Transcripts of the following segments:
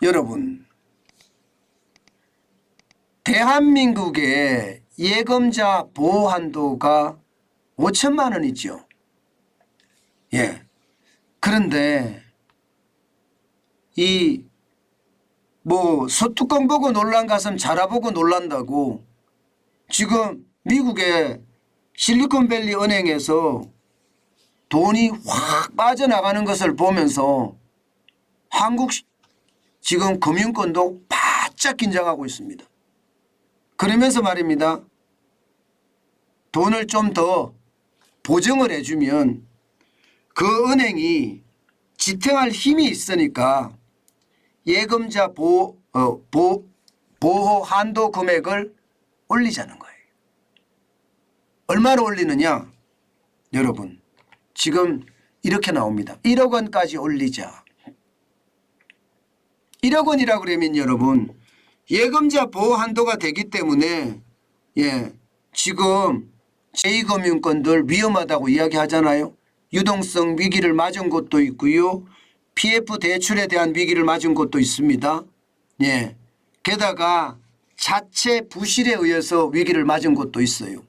여러분, 대한민국의 예금자 보호 한도가 5천만 원이죠. 예. 그런데 이 소뚜껑 보고 놀란 가슴 자라보고 놀란다고 지금 미국의 실리콘밸리 은행에서 돈이 확 빠져나가는 것을 보면서 한국 지금 금융권도 바짝 긴장하고 있습니다. 그러면서 말입니다. 돈을 좀 더 보증을 해주면 그 은행이 지탱할 힘이 있으니까 예금자 보호 한도 금액을 올리자는 거예요. 얼마로 올리느냐? 여러분, 지금 이렇게 나옵니다. 1억 원까지 올리자. 1억 원이라고 그러면 여러분, 예금자 보호 한도가 되기 때문에 지금 제2금융권들 위험하다고 이야기하잖아요. 유동성 위기를 맞은 곳도 있고요. PF 대출에 대한 위기를 맞은 곳도 있습니다. 게다가 자체 부실에 의해서 위기를 맞은 곳도 있어요.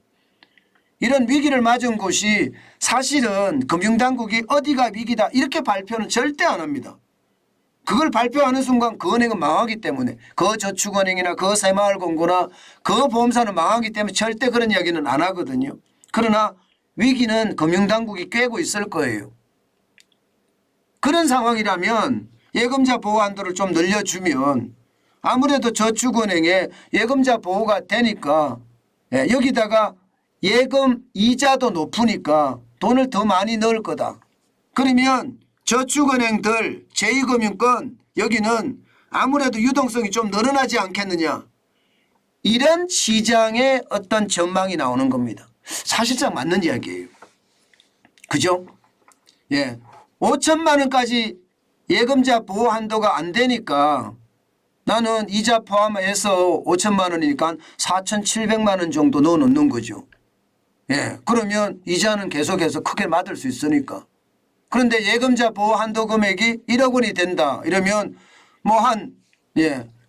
이런 위기를 맞은 곳이 사실은 금융당국이 어디가 위기다 이렇게 발표는 절대 안 합니다. 그걸 발표하는 순간 그 은행은 망하기 때문에, 그 저축은행이나 그 새마을금고나 그 보험사는 망하기 때문에 절대 그런 이야기는 안 하거든요. 그러나 위기는 금융당국이 꿰고 있을 거예요. 그런 상황이라면 예금자 보호 한도를 좀 늘려주면 아무래도 저축은행에 예금자 보호가 되니까 여기다가 예금 이자도 높으니까 돈을 더 많이 넣을 거다. 그러면 저축은행들 제2금융권 여기는 아무래도 유동성이 좀 늘어나지 않겠느냐. 이런 시장의 어떤 전망이 나오는 겁니다. 사실상 맞는 이야기예요. 그죠? 5천만 원까지 예금자 보호 한도가 안 되니까 나는 이자 포함해서 5천만 원이니까 4,700만 원 정도 넣어놓는 거죠. 그러면 이자는 계속해서 크게 받을 수 있으니까. 그런데 예금자 보호 한도 금액이 1억 원이 된다 이러면 한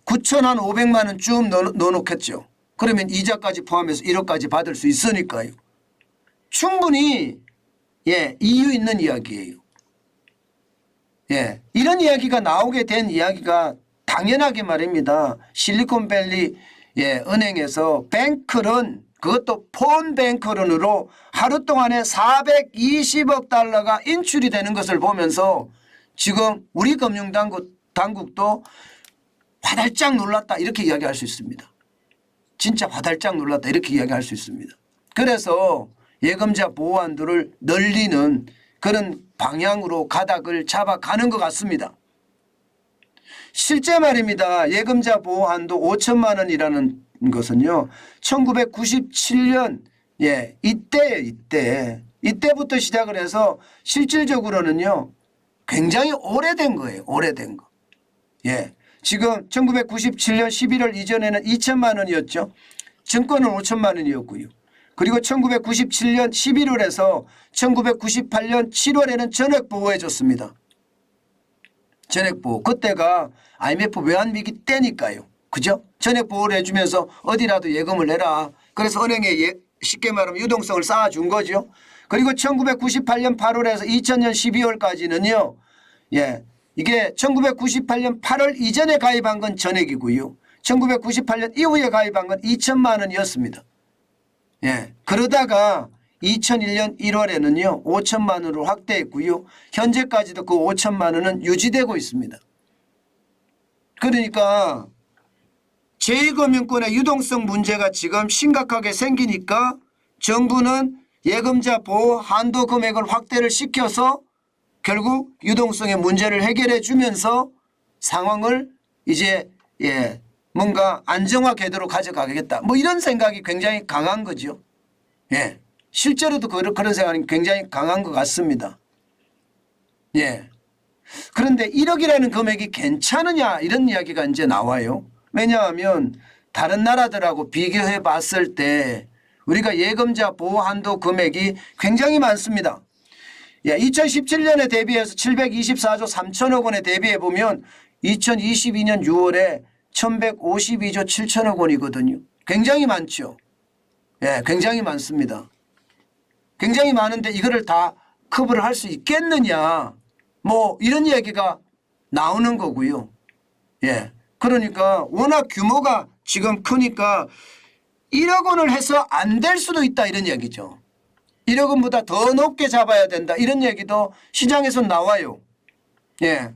9,500만 원 쭉 넣어놓겠죠. 그러면 이자까지 포함해서 1억까지 받을 수 있으니까요. 충분히 이유 있는 이야기예요. 이런 이야기가 나오게 된 이야기가 당연하게 말입니다. 실리콘밸리 은행에서 뱅크런, 그것도 폰뱅크런으로 하루 동안에 420억 달러가 인출이 되는 것을 보면서 지금 우리 금융당국도 화들짝 놀랐다 이렇게 이야기할 수 있습니다. 진짜 화들짝 놀랐다 이렇게 이야기할 수 있습니다. 그래서 예금자 보호 한도를 늘리는 그런 방향으로 가닥을 잡아가는 것 같습니다. 실제 말입니다. 예금자 보호 한도 5천만 원이라는 것은요. 1997년 이때부터 시작을 해서 실질적으로는요. 굉장히 오래된 거예요. 오래된 거. 지금 1997년 11월 이전에는 2천만 원이었죠. 증권은 5천만 원이었고요. 그리고 1997년 11월에서 1998년 7월에는 전액보호해 줬습니다. 전액보호. 그때가 IMF 외환위기 때니까요. 그죠? 전액보호를 해주면서 어디라도 예금을 내라. 그래서 은행에 쉽게 말하면 유동성을 쌓아준 거죠. 그리고 1998년 8월에서 2000년 12월까지는요. 이게 1998년 8월 이전에 가입한 건 전액이고요. 1998년 이후에 가입한 건 2천만 원이었습니다. 그러다가 2001년 1월에는요. 5천만 원으로 확대했고요. 현재까지도 그 5천만 원은 유지되고 있습니다. 그러니까 제2금융권의 유동성 문제가 지금 심각하게 생기니까 정부는 예금자 보호 한도 금액을 확대를 시켜서 결국 유동성의 문제를 해결해 주면서 상황을 이제 뭔가 안정화 궤도로 가져가겠다. 이런 생각이 굉장히 강한 거죠. 실제로도 그런 생각이 굉장히 강한 것 같습니다. 그런데 1억이라는 금액이 괜찮으냐 이런 이야기가 이제 나와요. 왜냐하면 다른 나라들하고 비교해 봤을 때 우리가 예금자 보호 한도 금액이 굉장히 많습니다. 2017년에 대비해서 724조 3천억 원에 대비해 보면 2022년 6월에 1152조 7천억 원이거든요. 굉장히 많죠. 예, 굉장히 많습니다. 굉장히 많은데 이거를 다 커버를 할 수 있겠느냐 뭐 이런 얘기가 나오는 거고요. 예, 그러니까 워낙 규모가 지금 크니까 1억 원을 해서 안 될 수도 있다 이런 얘기죠. 1억 원보다 더 높게 잡아야 된다 이런 얘기도 시장에서 나와요. 예,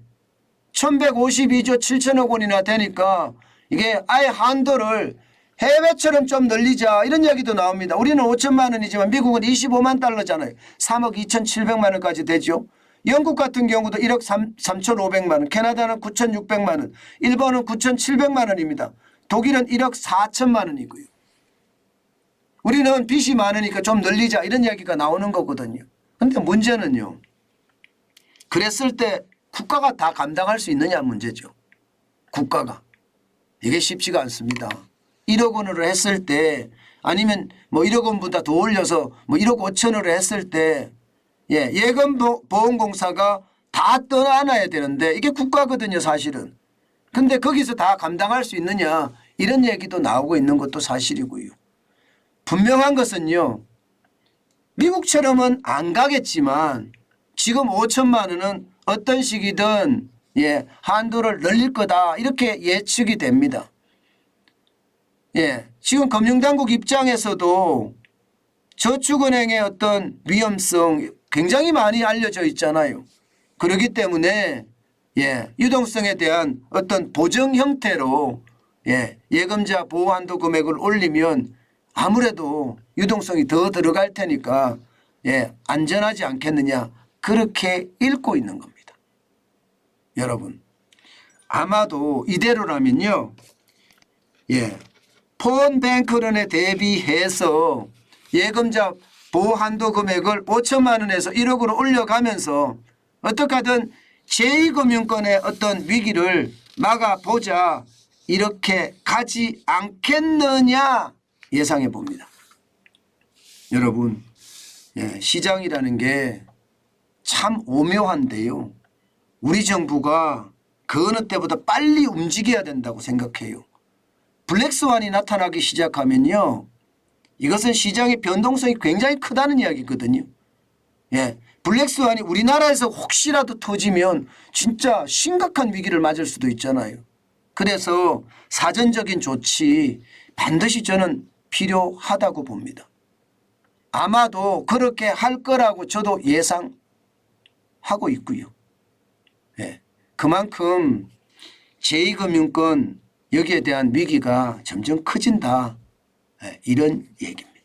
1152조 7천억 원이나 되니까 이게 아예 한도를 해외처럼 좀 늘리자 이런 얘기도 나옵니다. 우리는 5천만 원이지만 미국은 25만 달러잖아요. 3억 2,700만 원까지 되죠. 영국 같은 경우도 1억 3,500만 원, 캐나다는 9,600만 원, 일본은 9,700만 원입니다. 독일은 1억 4천만 원이고요. 우리는 빚이 많으니까 좀 늘리자 이런 이야기가 나오는 거거든요. 그런데 문제는요. 그랬을 때 국가가 다 감당할 수 있느냐 문제죠. 국가가. 이게 쉽지가 않습니다. 1억 원으로 했을 때 아니면 뭐 1억 원보다 더 올려서 뭐 1억 5천으로 했을 때 예, 예금보험공사가 다 떠안아야 되는데 이게 국가거든요 사실은. 근데 거기서 다 감당할 수 있느냐 이런 얘기도 나오고 있는 것도 사실이고요. 분명한 것은요. 미국처럼은 안 가겠지만 지금 5천만 원은 어떤 시기든 예, 한도를 늘릴 거다 이렇게 예측이 됩니다. 예, 지금 금융당국 입장에서도 저축은행의 어떤 위험성 굉장히 많이 알려져 있잖아요. 그렇기 때문에 예, 유동성에 대한 어떤 보정 형태로 예, 예금자 보호한도 금액을 올리면 아무래도 유동성이 더 들어갈 테니까 예, 안전하지 않겠느냐 그렇게 읽고 있는 겁니다. 여러분 아마도 이대로라면요. 예, 폰뱅크런에 대비해서 예금자 보호한도 금액을 5천만 원에서 1억으로 올려가면서 어떻게 하든 제2금융권의 어떤 위기를 막아보자 이렇게 가지 않겠느냐 예상해 봅니다. 여러분 예, 시장이라는 게 참 오묘한데요. 우리 정부가 그 어느 때보다 빨리 움직여야 된다고 생각해요. 블랙스완이 나타나기 시작하면요. 이것은 시장의 변동성이 굉장히 크다는 이야기거든요. 예, 블랙스완이 우리나라에서 혹시라도 터지면 진짜 심각한 위기를 맞을 수도 있잖아요. 그래서 사전적인 조치 반드시 저는 필요하다고 봅니다. 아마도 그렇게 할 거라고 저도 예상하고 있고요. 예, 그만큼 제2금융권 여기에 대한 위기가 점점 커진다. 이런 얘기입니다.